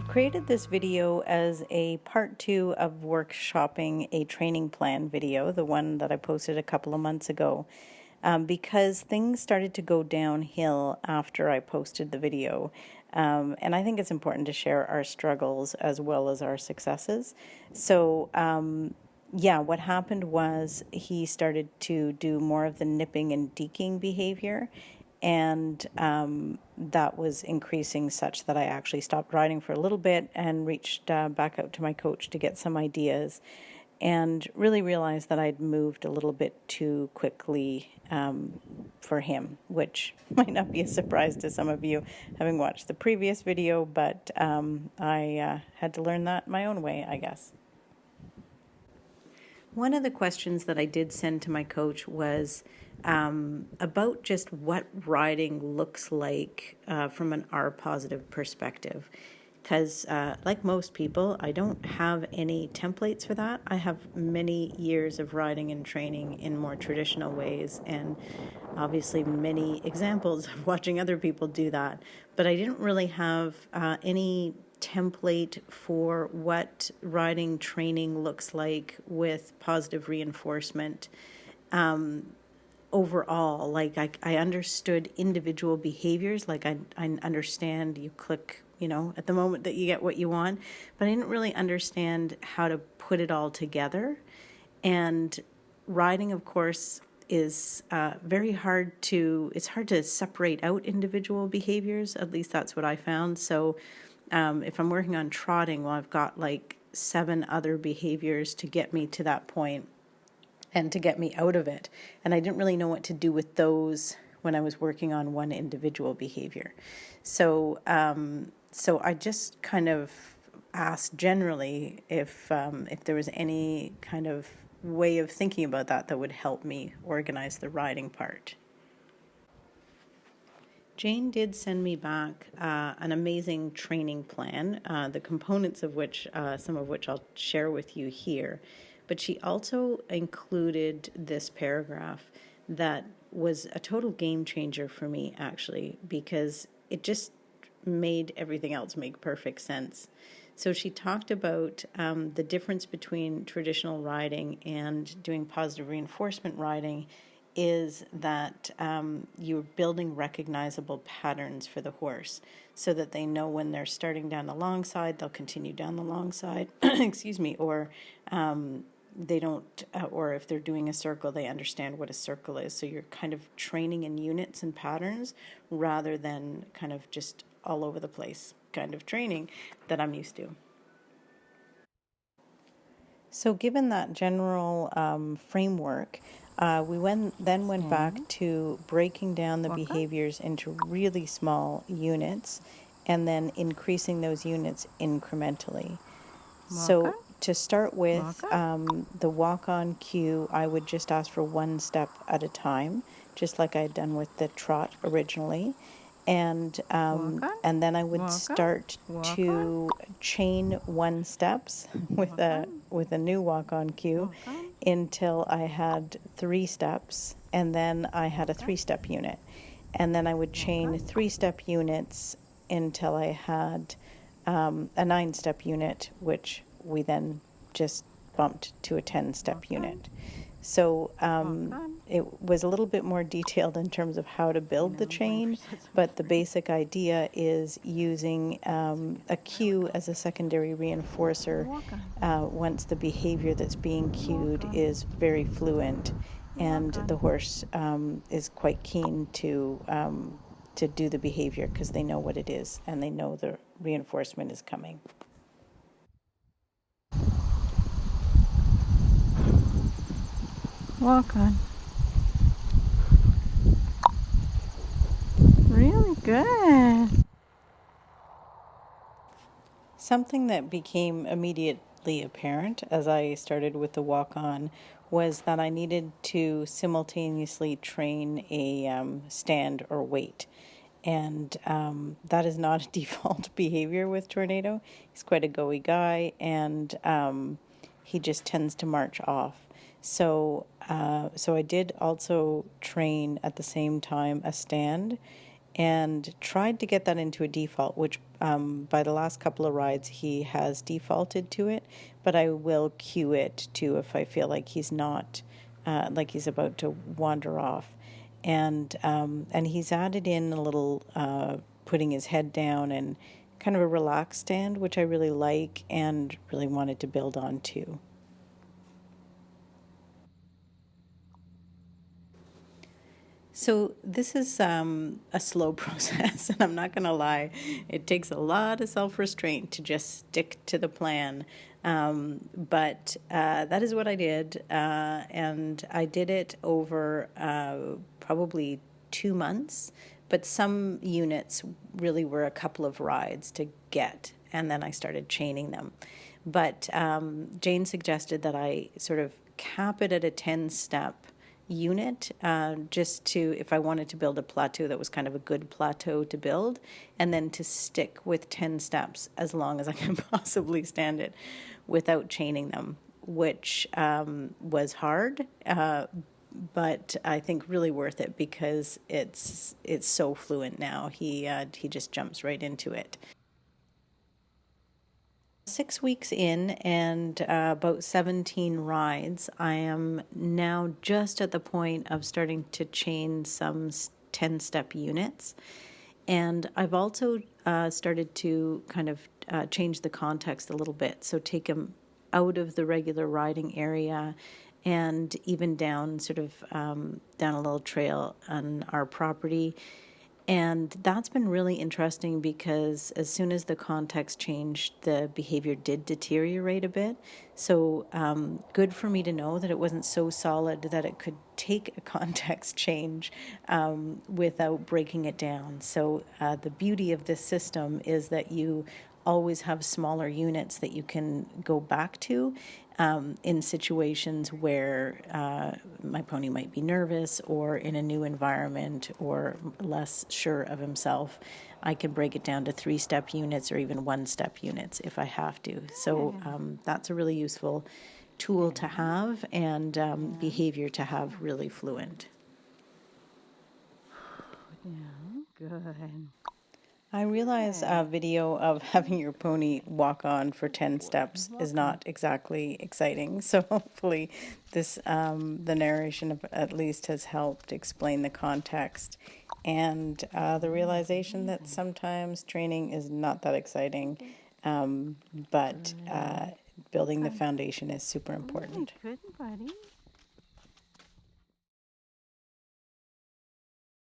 created this video as a part 2 of Workshopping a training plan video, the one that I posted a couple of months ago, because things started to go downhill after I posted the video. And I think it's important to share our struggles as well as our successes. So, what happened was he started to do more of the nipping and deking behavior, and that was increasing such that I actually stopped riding for a little bit and reached back out to my coach to get some ideas, and really realized that I'd moved a little bit too quickly for him, which might not be a surprise to some of you having watched the previous video, but I had to learn that my own way, I guess. One of the questions that I did send to my coach was about just what riding looks like from an R positive perspective. Because like most people, I don't have any templates for that. I have many years of riding and training in more traditional ways, and obviously many examples of watching other people do that. But I didn't really have any template for what riding training looks like with positive reinforcement. Overall, like I understood individual behaviors, like I understand you click, at the moment that you get what you want, but I didn't really understand how to put it all together. And riding, of course, is it's hard to separate out individual behaviors. At least that's what I found. So if I'm working on trotting, well, I've got like 7 other behaviors to get me to that point and to get me out of it. And I didn't really know what to do with those when I was working on one individual behavior. So I just kind of asked generally if there was any kind of way of thinking about that would help me organize the riding part. Jane did send me back an amazing training plan, the components of which, some of which I'll share with you here. But she also included this paragraph that was a total game changer for me, actually, because it just made everything else make perfect sense. So she talked about the difference between traditional riding and doing positive reinforcement riding is that you're building recognizable patterns for the horse so that they know when they're starting down the long side, they'll continue down the long side, or they don't, or if they're doing a circle, they understand what a circle is. So you're kind of training in units and patterns rather than kind of just all over the place kind of training that I'm used to. So given that general framework, we went back to breaking down the behaviors into really small units and then increasing those units incrementally. So to start with, the walk-on cue, I would just ask for 1 step at a time, just like I had done with the trot originally. And then I would start to chain 1 steps with a new walk-on cue until I had 3 steps, and then I had a 3-step unit. And then I would chain 3-step units until I had a 9-step unit, which we then just bumped to a 10-step unit. So it was a little bit more detailed in terms of how to build the chain, but the basic idea is using a cue as a secondary reinforcer once the behavior that's being cued is very fluent, and the horse is quite keen to do the behavior because they know what it is and they know the reinforcement is coming. Walk on. Really good. Something that became immediately apparent as I started with the walk-on was that I needed to simultaneously train a stand or wait. And that is not a default behavior with Tornado. He's quite a go-y guy, and he just tends to march off. So I did also train at the same time a stand, and tried to get that into a default, which by the last couple of rides he has defaulted to it, but I will cue it to if I feel like he's not, like he's about to wander off. And he's added in a little putting his head down and kind of a relaxed stand, which I really like and really wanted to build on too. So this is a slow process, and I'm not going to lie. It takes a lot of self-restraint to just stick to the plan. But that is what I did, and I did it over probably 2 months. But some units really were a couple of rides to get, and then I started chaining them. But Jane suggested that I sort of cap it at a 10-step unit, just to, if I wanted to build a plateau that was kind of a good plateau to build, and then to stick with 10 steps as long as I can possibly stand it without chaining them, which was hard, but I think really worth it because it's so fluent now. He just jumps right into it. 6 weeks in and about 17 rides, I am now just at the point of starting to chain some 10-step units. And I've also started to kind of change the context a little bit. So take him out of the regular riding area and even down sort of down a little trail on our property. And that's been really interesting because as soon as the context changed, the behavior did deteriorate a bit. So good for me to know that it wasn't so solid that it could take a context change without breaking it down. So the beauty of this system is that you always have smaller units that you can go back to in situations where my pony might be nervous or in a new environment or less sure of himself. I can break it down to 3-step units or even 1-step units if I have to. So that's a really useful tool to have and behavior to have really fluent. Yeah, good. I realize a video of having your pony walk on for 10 steps is not exactly exciting. So hopefully this, the narration of, at least has helped explain the context and the realization that sometimes training is not that exciting, but building the foundation is super important. Good, buddy.